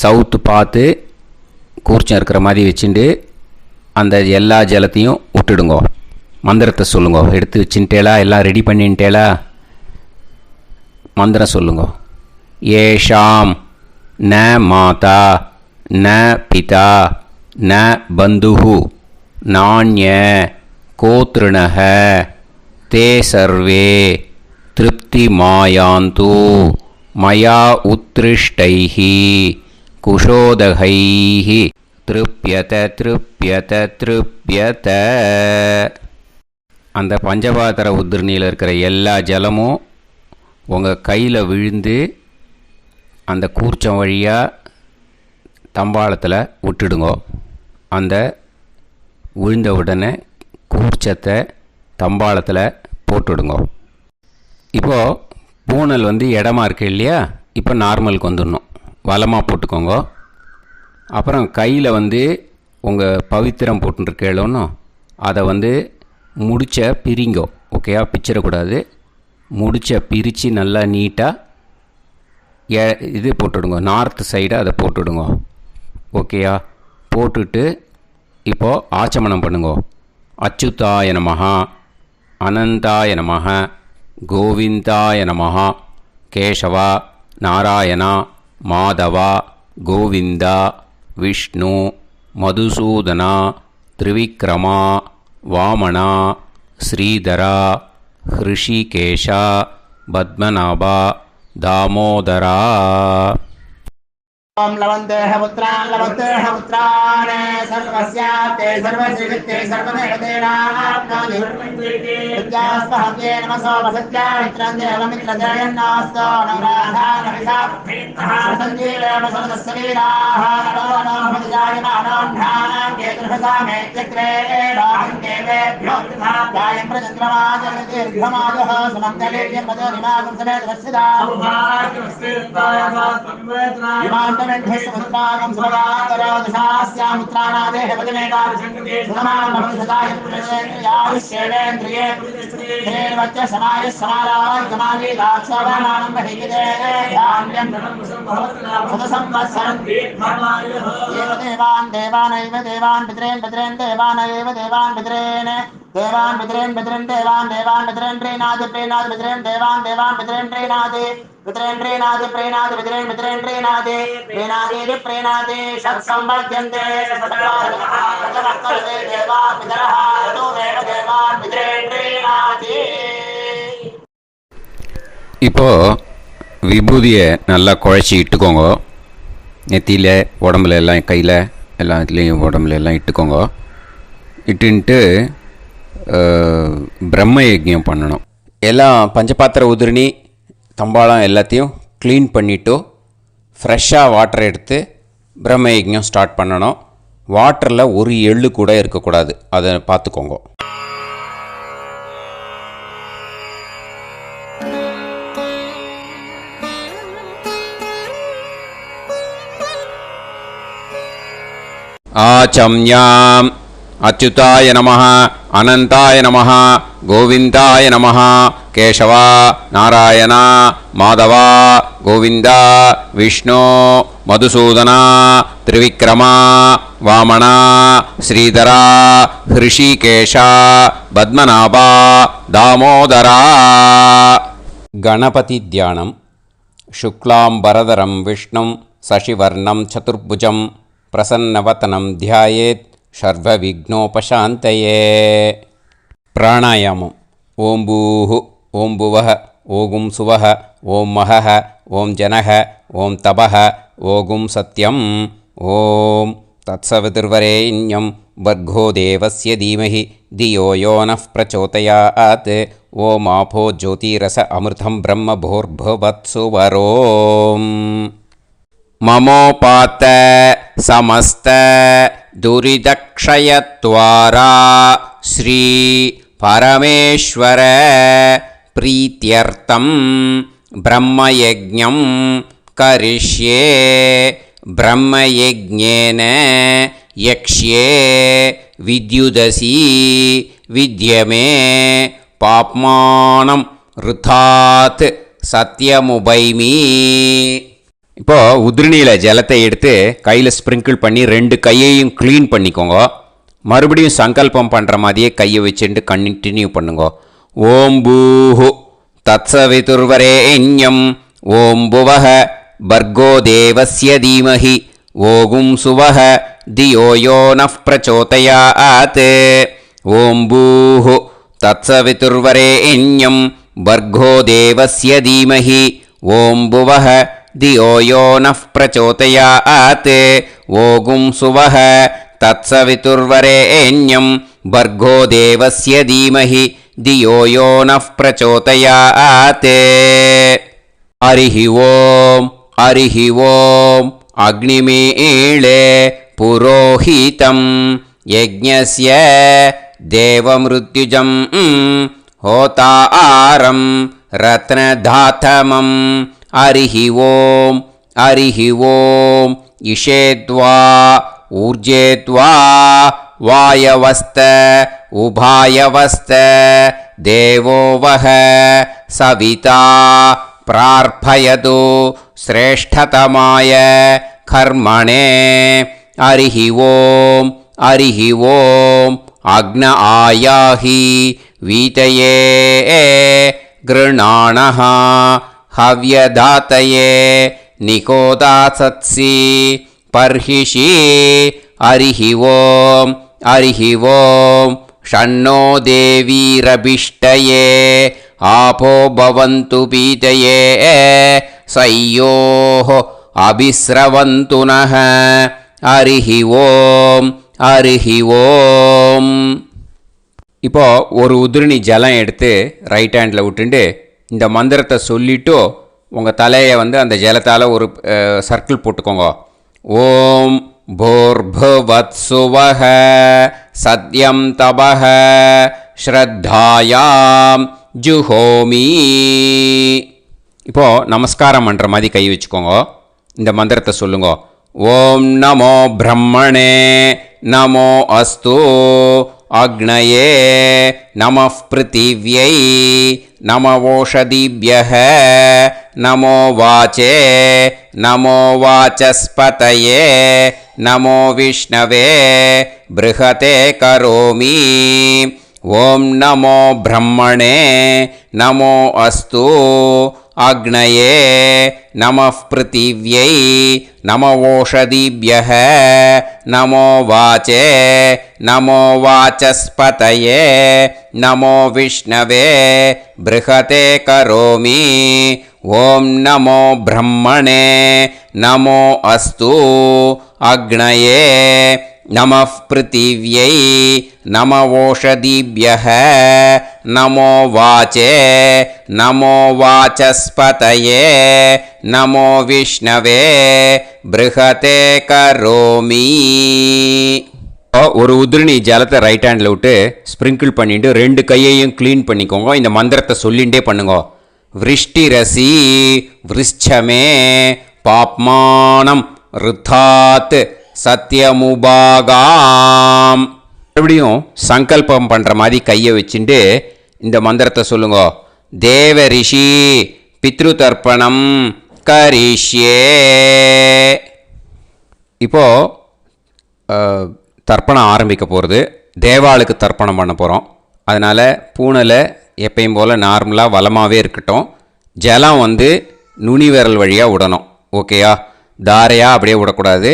சவுத்து பார்த்து கூர்ச்சம் இருக்கிற மாதிரி வச்சுட்டு அந்த எல்லா ஜலத்தையும் விட்டுடுங்கோ. மந்திரத்தை சொல்லுங்க. எடுத்து வச்சுட்டேலா? எல்லாம் ரெடி பண்ணிட்டேலா? மந்திரம் சொல்லுங்க. ஏஷாம் ந மாதா ந பிதா ந பந்துஹு நாண்ய கோத்ருணஹ தே சர்வே திருப்தி மாயாந்து மயா உத்ருஷ்டைஹி குஷோதகைஹி திருப்யத திருப்யத திருப்யத. அந்த பஞ்சபாத்திர உதிரணியில் இருக்கிற எல்லா ஜலமும் உங்கள் கையில் விழுந்து அந்த கூர்ச்சம் வழியாக தம்பாளத்தில் விட்டுடுங்கோ. அந்த விழுந்த உடனே கூர்ச்சத்தை தம்பாளத்தில் போட்டுடுங்கோ. இப்போது பூனல் இடமா இருக்கு இல்லையா, இப்போ நார்மலுக்கு வந்துடணும். வலமாக போட்டுக்கோங்க. அப்புறம் கையில் உங்கள் பவித்திரம் போட்டுருக்கேளோன்னு அதை முடிச்ச பிரிங்கோ. ஓகேயா? பிச்சிடக்கூடாது. முடிச்ச பிரித்து நல்லா நீட்டாக இது போட்டுடுங்க. நார்த் சைடை அதை போட்டுடுங்க. ஓகேயா? போட்டுட்டு இப்போது ஆச்சமனம் பண்ணுங்க. அச்சுதாய நமஹ, அனந்தாய நமஹ, கோவிந்தாய நமஹ, கேசவா, நாராயணா, மாதவா, கோவிந்தா, விஷ்ணு, மதுசூதனா, திரிவிக்ரமா, வாமனா, ஸ்ரீதரா, ஹிருஷிகேஷா, பத்மநாபா, தாமோதரா. ओम लवन्तेह पुत्रान् लवन्तेह पुत्रान् सर्वस्याते सर्वश्रीकृते सर्वदेवतेनाप्नोति विद्यास्पहव्ये नमसो वसत्या मित्रं देवमित्रजयन्नास्तो नवराधानविषाः सञ्जीवेम सर्वस्वीराः नमो नमोऽजायमानोऽन्धानां केतुर्हसामेत्यग्रे बाहं देवेभ्यो गायं प्रचन्द्रमाजनदीर्घमायुः सुमङ्गलेर्यन्मदो निमागं समेत वत्सिदा ेन्द्रयेन्द्रिये समाय समाराय देवान् देवानैव देवान् पितॄन् पितॄन् देवानैव देवान् पितॄन् देवान् पितॄन् पितॄन् देवान् देवान् पितॄन् प्रीणाति प्रीणाति पितॄन् देवान् देवान् पितॄन् प्रीणाति पितॄन् प्रीणाति प्रीणाति पितॄन् पितॄन् प्रीणाति प्रीणाति प्रीणाति षट्सम्बध्यन्ते देवा पितरः तोमेव देवान् पितॄन् प्रीणाति. இப்போ விபூதியை நல்லா குழச்சி இட்டுக்கோங்க. நெத்தியில், உடம்புல எல்லாம், கையில் எல்லாத்துலேயும் உடம்புல எல்லாம் இட்டுக்கோங்க. இட்டுன்ட்டு பிரம்ம யஜ்ஞம் பண்ணணும். எல்லாம் பஞ்சபாத்திர உதிரணி தம்பாளம் எல்லாத்தையும் க்ளீன் பண்ணிவிட்டு ஃப்ரெஷ்ஷாக வாட்டர் எடுத்து பிரம்ம யஜ்ஞம் ஸ்டார்ட் பண்ணணும். வாட்டரில் ஒரு எள்ளு கூட இருக்கக்கூடாது, அதை பார்த்துக்கோங்க. ஆச்சம்யாம் அச்சுதாய நமஹ, அனந்தாய நமஹ, கோவிந்தாய நமஹ, கேசவா, நாராயணா, மாதவா, கோவிந்தா, விஷ்ணு, மதுசூதனா, திரிவிக்ரமா, வாமனா, ஸ்ரீதரா, ஹிருஷிகேஷா, பத்மநாபா, தாமோதரா. கணபதி தியானம். சுக்லாம்பரதரம் விஷ்ணும் சசிவர்ணம் சதுர்புஜம் பிரசன்னவதனம் தியாயேத் சர்வவிக்னோபசாந்தயே. பிராணாயாமம். ஓம் பூஹு, ஓம் புவஹ, ஓகும் சுவஹ, ஓம் மஹஹ, ஓம் ஜனஹ, ஓம் தபஹ, ஓகும் சத்யம். ஓம் தத்சவிதுர்வரேண்யம் भर्गो देवस्य धीमहि धियो यो नः प्रचोदयात् ॐ आपो ज्योतिरस अमृतं ब्रह्म भूर्भुवत्सुवरोम् ममोपात समस्त दुरिदक्षयत्वारा श्री परमेश्वर प्रीत्यर्थं ब्रह्मयज्ञं करिष्ये ब्रह्मयज्ञेन यक्ष्ये विद्युदसि विद्यमे पाप्मानं ऋथात् सत्यमुपैमि இப்போ உதிரணியில் ஜலத்தை எடுத்து கையில் ஸ்ப்ரிங்கிள் பண்ணி 2 கையையும் க்ளீன் பண்ணிக்கோங்க. மறுபடியும் சங்கல்பம் பண்ணுற மாதிரியே கையை வச்சுட்டு கண்டினியூ பண்ணுங்க. ஓம் பூஹு தத்சவிதுர்வரேண்யம் ஓம் புவஹ பர்கோ தேவஸ்ய தீமஹி ஓகும் சுவஹ தியோ யோ நஃப் பிரச்சோதயாத் ஓம் பூஹு தத்சவிதுர்வரேண்யம் பர்கோ தேவஸ்ய தீமஹி ஓம் புவஹ धियो यो नः प्रचोदयात् ओगुं सुवः तत्सवितुर्वरेण्यं भर्गो देवस्य धीमहि धियो यो नः प्रचोदयात् हरिः ओम् अग्निमीळे पुरोहितं यज्ञस्य देवमृत्युजं होतारं रत्नधातमं हरिः ओम् इषेद्वा ऊर्जेद्वा वायवस्त उभायवस्त देवो वः सविता प्रार्थयतु श्रेष्ठतमाय कर्मणे हरिः ओम् अग्न आयाहि वीतये गृणाणः हव्यदातये निकोदासत्सि पर्हिषि हरिः ओम् षण्णो देवीरभिष्टये आपो भवन्तु पीतये सय्योः अभिस्रवन्तु नः हरिः ओम् இப்போ ஒரு உதிரணி ஜலம் எடுத்து ரைட் ஹேண்டில் விட்டுண்டு இந்த மந்திரத்தை சொல்லிவிட்டு உங்கள் தலையை அந்த ஜலத்தால் ஒரு சர்க்கிள் போட்டுக்கோங்க. ஓம் பூர்புவத்சுவஹ சத்யம் தபஹ ஸ்ரத்தாயாம் ஜுஹோமி. இப்போது நமஸ்காரம் பண்ணுற மாதிரி கை வச்சுக்கோங்க. இந்த மந்திரத்தை சொல்லுங்க. ஓம் நமோ பிரம்மணே நமோ அஸ்து அக்னயே நமः பிருத்திவ்யை நமவோஷதிभ्यः நமோ வாச்சே நமோ வாசஸ்பதயே நமோ விஷ்ணவே ப்ருஹதே கரோமி. ஓம் நமோ பிரம்மணே நமோ அஸ்து அக்னயே நமः பிருத்திவ்யை நமவோஷதிभ्यः நமோ வாச்சே நமோ வாசஸ்பதயே நமோ விஷ்ணவே ப்ருஹதே கரோமி. ஓம் நமோ பிரம்மணே நமோ அஸ்து அக்னயே நமः பிருத்திவ்யை நமவோஷதிभ्यः நமோ வாச்சே நமோ வாசஸ்பதயே நமோ விஷ்ணவே ப்ருஹதே கரோமி. ஒரு உதிரணி ஜலத்தை ரைட் ஹேண்டில் விட்டு ஸ்ப்ரிங்கிள் பண்ணிட்டு 2 கையையும் க்ளீன் பண்ணிக்கோங்க. இந்த மந்திரத்தை சொல்லிகிட்டே பண்ணுங்க. விருஷ்டிரசி விருஷ்சமே பாப்மானம் ருத்தாத் சத்யமுபாகாம். மறுபடியும் சங்கல்பம் பண்ணுற மாதிரி கையை வச்சுட்டு இந்த மந்திரத்தை சொல்லுங்க. தேவ ரிஷி பித்ரு தர்ப்பணம் கரிஷ்யே. இப்போது தர்ப்பணம் ஆரம்பிக்க போகிறது. தேவாளுக்கு தர்ப்பணம் பண்ண போகிறோம். அதனால் பூனையில் எப்பயும் போல் நார்மலாக வளமாகவே இருக்கட்டும். ஜலம் நுனி விரல் வழியாக விடணும். ஓகேயா? தாரையாக அப்படியே விடக்கூடாது.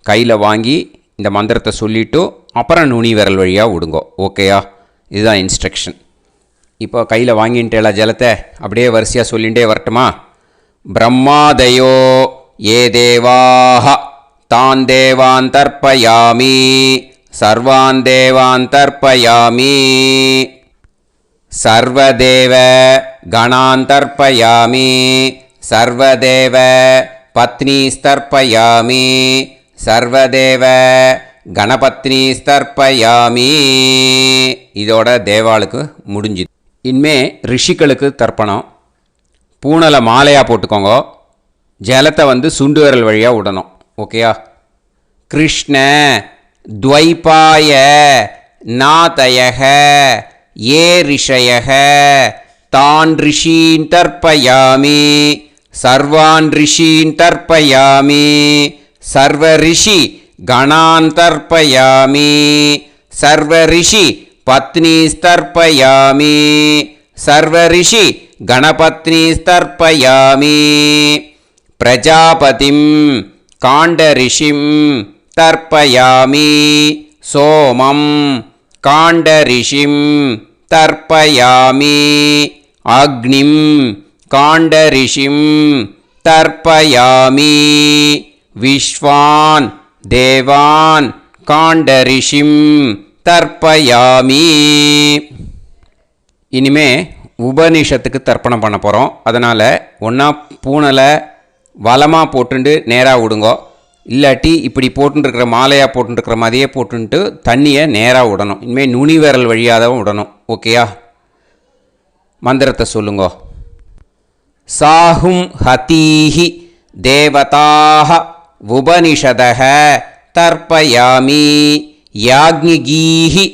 கையில் வாங்கி இந்த மந்திரத்தை சொல்லிவிட்டு அப்புறம் நுனி விரல் வழியாக விடுங்கோ. ஓகேயா? இதுதான் இன்ஸ்ட்ரக்ஷன். இப்போ கையில் வாங்கிட்டேல ஜலத்தை அப்படியே வரிசையாக சொல்லிகிட்டே வரட்டுமா? பிரம்மாதயோ ஏ தேவாஹ தான் தேவான் தர்ப்பயாமி सर्वान् देवान् तर्पयामि सर्वदेव गणान् तर्पयामि सर्वदेव पत्नीस्तर्पयामि सर्वदेव கணபத்னீஸ்தர்ப்பயாமி. இதோட தேவாளுக்கு முடிஞ்சுது. இனிமே ரிஷிகளுக்கு தர்ப்பணம். பூனலை மாலையாக போட்டுக்கோங்க. ஜலத்தை வந்து சுண்டு விரல் வழியாக விடணும். ஓகேயா? கிருஷ்ண துவைபாய நாதயக ஏ ரிஷயக தான் ரிஷீன் தர்ப்பயாமி சர்வான் ரிஷீன் தர்ப்பயாமி சர்வ ரிஷி गणान् तर्पयामि सर्व ऋषि पत्नीस्तर्पयामि सर्व ऋषि गणपत्नीस्तर्पयामि प्रजापतिं काण्डऋषिं तर्पयामि सोमं काण्डऋषिं तर्पयामि अग्निं काण्डऋषिं तर्पयामि विश्वान् தேவான் காண்டரிஷிம் தர்ப்பயாமி. இனிமே உபனிஷத்துக்கு தர்ப்பணம் பண்ண போகிறோம். அதனால் ஒன்றா பூனலை வலமாக போட்டுண்டு நேராக விடுங்கோ. இல்லாட்டி இப்படி போட்டுருக்கிற மாலையாக போட்டுருக்கிற மாதிரியே போட்டுன்ட்டு தண்ணியை நேராக விடணும். இனிமேல் நுனி விரல் வழியாக தான் விடணும். ஓகேயா? மந்திரத்தை சொல்லுங்கோ. சாஹும் ஹதீஹி தேவதாக உபனிஷதः தர்ப்பயாமி யாக்ஞிகீஹி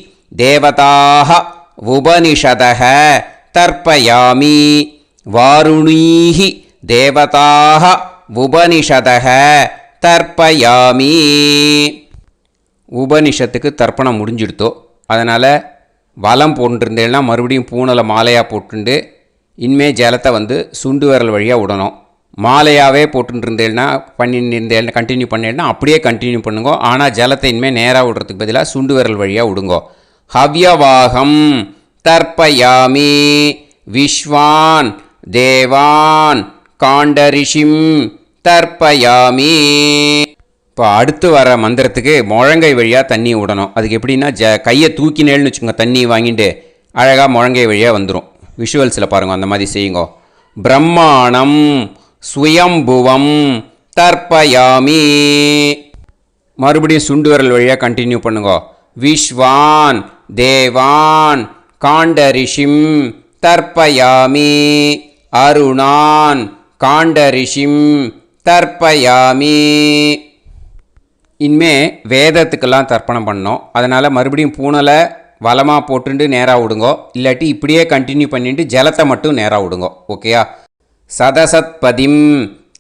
தேவதாः உபனிஷதः தர்ப்பயாமி வாருணீஹி தேவதாः உபனிஷதः தர்ப்பயாமி. உபனிஷத்துக்கு தர்ப்பணம் முடிஞ்சிடுத்தோ. அதனால் வலம் போட்டுருந்தேன்னா மறுபடியும் பூனலை மாலையாக போட்டுண்டு இனிமே ஜலத்தை வந்து சுண்டு விரல் வழியாக விடணும். மாலையாகவே போட்டுருந்தேன்னா பண்ணியிருந்தேன் கண்டினியூ பண்ணேன்னா அப்படியே கண்டினியூ பண்ணுங்க. ஆனால் ஜலத்தை இனிமேல் நேராக விடுறதுக்கு பதிலாக சுண்டு விரல் வழியாக விடுங்கோ. ஹவ்யவாகம் தர்ப்பயாமி விஸ்வான் தேவான் காண்டரிஷிம் தர்ப்பயாமி. இப்போ அடுத்து வர மந்திரத்துக்கு முழங்கை வழியாக தண்ணி விடணும். அதுக்கு எப்படின்னா கையை தூக்கினேன்னு வச்சுக்கோங்க. தண்ணி வாங்கிட்டு அழகாக முழங்கை வழியாக வந்துடும். விஷுவல்ஸில் பாருங்கள், அந்த மாதிரி செய்யுங்கோ. பிரம்மாணம் சுயம்புவம் தர்ப்பயாமி. மறுபடியும் சுண்டு விரல் வழியாக கண்டினியூ பண்ணுங்க. விஸ்வான் தேவான் காண்டரிஷிம் தர்ப்பயாமி அருணான் காண்டரிஷிம் தர்ப்பயாமி. இனிமே வேதத்துக்கெல்லாம் தர்ப்பணம் பண்ணோம். அதனால் மறுபடியும் பூனலை வலமாக போட்டுட்டு நேராக விடுங்கோ. இல்லாட்டி இப்படியே கண்டினியூ பண்ணிட்டு ஜலத்தை மட்டும் நேராக விடுங்கோ. ஓகேயா? சதசத்பதிம்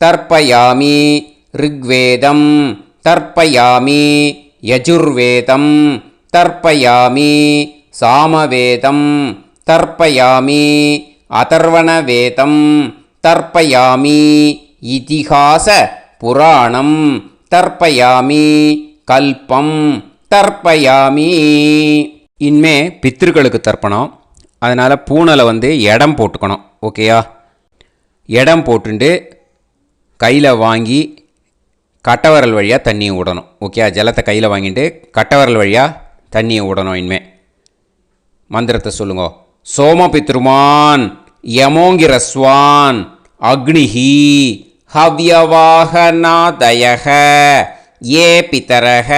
தர்ப்பயாமி ரிக்வேதம் தர்ப்பயாமி யஜுர்வேதம் தர்ப்பயாமி சாமவேதம் தர்ப்பயாமி அதர்வணவேதம் தர்ப்பயாமி இதிஹாச புராணம் தர்ப்பயாமி கல்பம் தர்ப்பயாமி. இனிமே பித்ருக்களுக்கு தர்ப்பணம். அதனால் பூனலை வந்து இடம் போட்டுக்கணும். ஓகேயா? இடம் போட்டுண்டு கையில் வாங்கி கட்டவரல் வழியாக தண்ணியை விடணும். ஓகே? ஜலத்தை கையில் வாங்கிட்டு கட்டவரல் வழியாக தண்ணியை விடணும். இனிமேல் மந்திரத்தை சொல்லுங்க. சோமபித்ருமான் யமோங்கிரஸ்வான் அக்னிஹி ஹவ்யவாகநாதயக ஏ பிதரக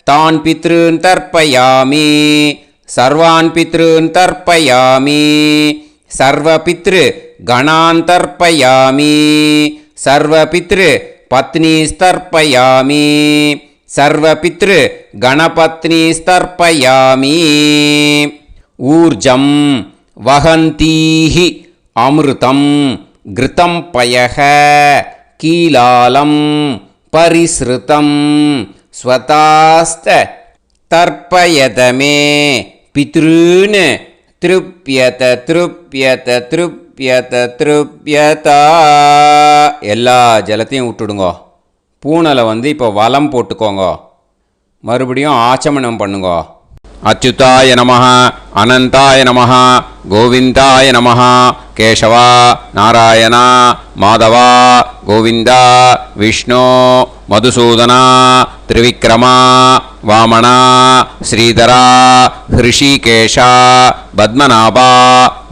தான் பித்ருன் தர்ப்பயாமி சர்வான் பித்ருன் தர்ப்பயாமி சர்வபித்ரு கணான் தர்ப்பயாமி சர்வபித்ரு பத்னிஸ்தர்ப்பயாமி சர்வபித்ரு கணபத்னிஸ்தர்ப்பயாமி. ஊர்ஜம் வஹந்தீஹி அமிர்தம் கிருதம் பயக கீலாலம் பரிஸ்ருதம் ஸ்வதாஸ்த தர்ப்பயதமே பித்ருன் திருப்யத திருப்யத திருப்யத திருப்யதா. எல்லா ஜலத்தையும் விட்டுடுங்கோ. பூனலை வந்து இப்போ வலம் போட்டுக்கோங்க. மறுபடியும் ஆச்சமனம் பண்ணுங்கோ. அச்சுதாய நமஹ அனந்தாய நமஹ கோவிந்தாய நமஹ கேசவா நாராயணா மாதவா கோவிந்தா விஷ்ணு மதுசூதனா त्रिविक्रमा वामना श्रीधरा ऋषिकेशा பத்மநாபா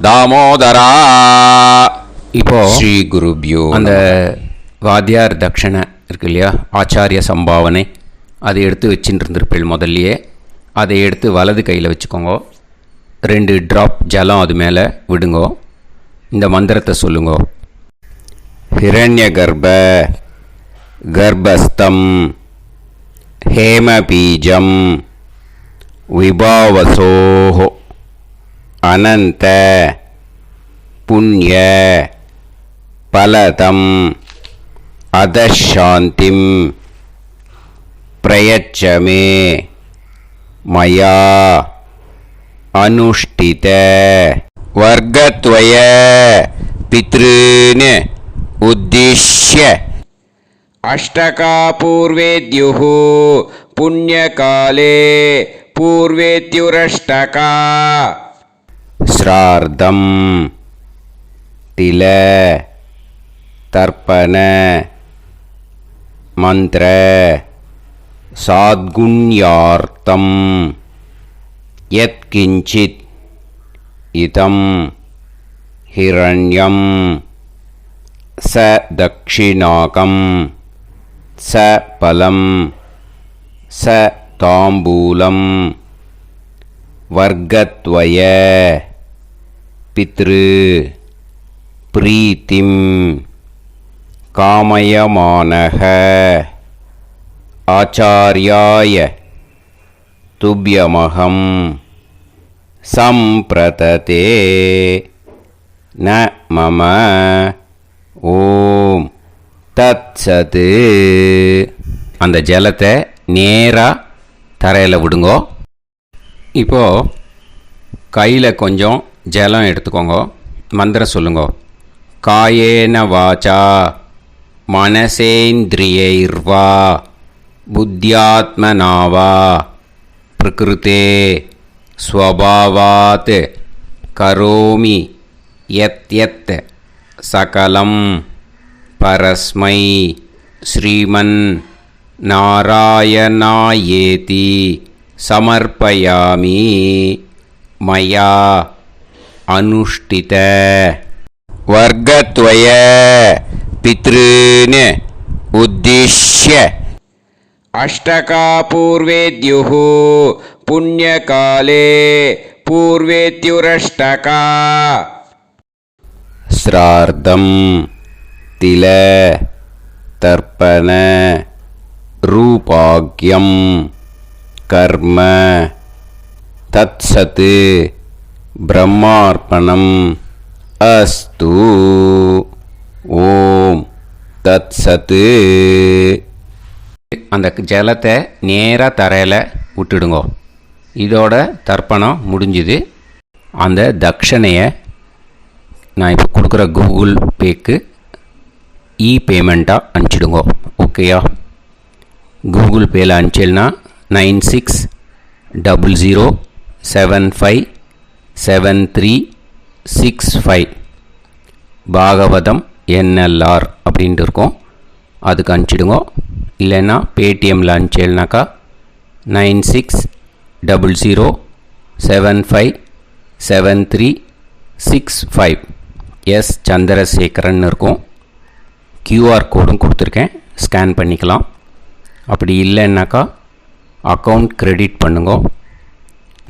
தாமோதரா. இப்போ ஸ்ரீ குருபியோ அந்த வாத்தியார் தட்சணை இருக்கு இல்லையா, ஆச்சாரிய சம்பாவனை, அதை எடுத்து வச்சுட்டு இருந்திருப்பேள் முதல்லையே. அதை எடுத்து வலது கையில் வச்சுக்கோங்க. 2 ட்ராப் ஜலம் அது மேலே விடுங்கோ. இந்த மந்திரத்தை சொல்லுங்கோ. ஹிரண்ய கர்ப்ப கர்ப்பஸ்தம் ஹேமபீஜம் விபாவசோஹோ அனந்த புண்ணிய பலதம் அதசாந்திம் பிரயச்சமே மயா அனுஷ்டித வர்க்கத்வய பித்ருன் உத்திஷ்ய அஷ்டகா பூர்வேத்யுः புண்ணியகாலே பூர்வேத்யுரஷ்டகா ஸ்ரார்த்தம் தில தர்ப்பண மந்திர சாத்குண்யார்த்தம் யத்கிஞ்சித் இதம் ஹிரண்யம் ச தக்ஷிணாகம் ச பலம் ச தாம்பூலம் வர்க்கத்வய பித்ரு பிரீத்திம் காமயமானஹ ஆச்சார்யாய துப்யமகம் சம்பிரததே ந மம ஓம் தத்சது. அந்த ஜலத்தை நேராக தரையில் விடுங்கோ. இப்போது கையில் கொஞ்சம் ஜலம் எடுத்துக்கோங்க. மந்திரம் சொல்லுங்கோ. காயேன வாச்சா மனசேந்திரியைர்வா புத்தியாத்மனாவா பிரகிருதே ஸ்வபாவாத் கரோமி யத் யத் சகலம் பரஸ்மை ஸ்ரீமன் நாராயணாயேதி சமர்ப்பயாமி மயா அனுஷ்டித வர்க்கத்வய பித்ருன் உத்திஷ்ய அஷ்டகா பூர்வேத்யுः புண்ணியகாலே பூர்வேத்யுரஷ்டகா ஸ்ரார்த்தம் தில தர்ப்பண ரூபாக்யம் கர்ம தத்சத் பிரம்மார்ப்பணம் அஸ்து. ஓம் தத்சத். அந்த ஜலத்தை நேராக தரையில் விட்டுடுங்கோ. இதோட தர்ப்பணம் முடிஞ்சுது. அந்த தட்சணையை நான் இப்போ கொடுக்குற கூகுள் பேக்கு பேமெண்ட்டாக அனுப்பிச்சிடுங்கோ. ஓகேயா? கூகுள் பேயில் அனுப்பிச்சில்னா 9600757365 பாகவதம் NLR அப்படின்ட்டு இருக்கோம். அதுக்கு அனுப்பிச்சிடுங்கோ. இல்லைன்னா பேடிஎம்மில் அனுப்பிச்சேல்னாக்கா 9600757365 எஸ் சந்திரசேகரன் இருக்கும். QR கோடும் கொடுத்துருக்கேன், ஸ்கேன் பண்ணிக்கலாம். அப்படி இல்லைன்னாக்கா அக்கௌண்ட் கிரெடிட் பண்ணுங்க.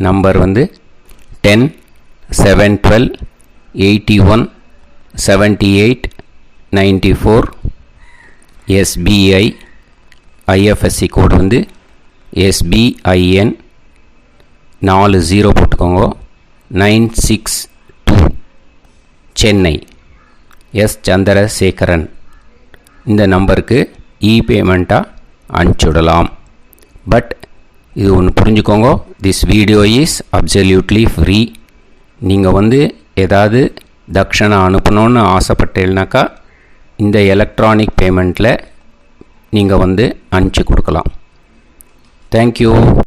நம்பர் வந்து 10-7-12-81-78-94. SBI IFSC கோடு வந்து SBIN 40 போட்டுக்கோங்க. 962 சென்னை. எஸ் சந்திரசேகரன். இந்த நம்பருக்கு பேமெண்ட்டாக அனுப்பிச்சுடலாம். பட் இது ஒன்று புரிஞ்சுக்கோங்க, this video is absolutely free. நீங்கள் வந்து ஏதாவது தட்சணை அனுப்பணுன்னு ஆசைப்பட்டேன்னாக்கா இந்த எலக்ட்ரானிக் பேமெண்ட்டில் நீங்கள் வந்து அனுப்பிச்சி கொடுக்கலாம். தேங்க்யூ.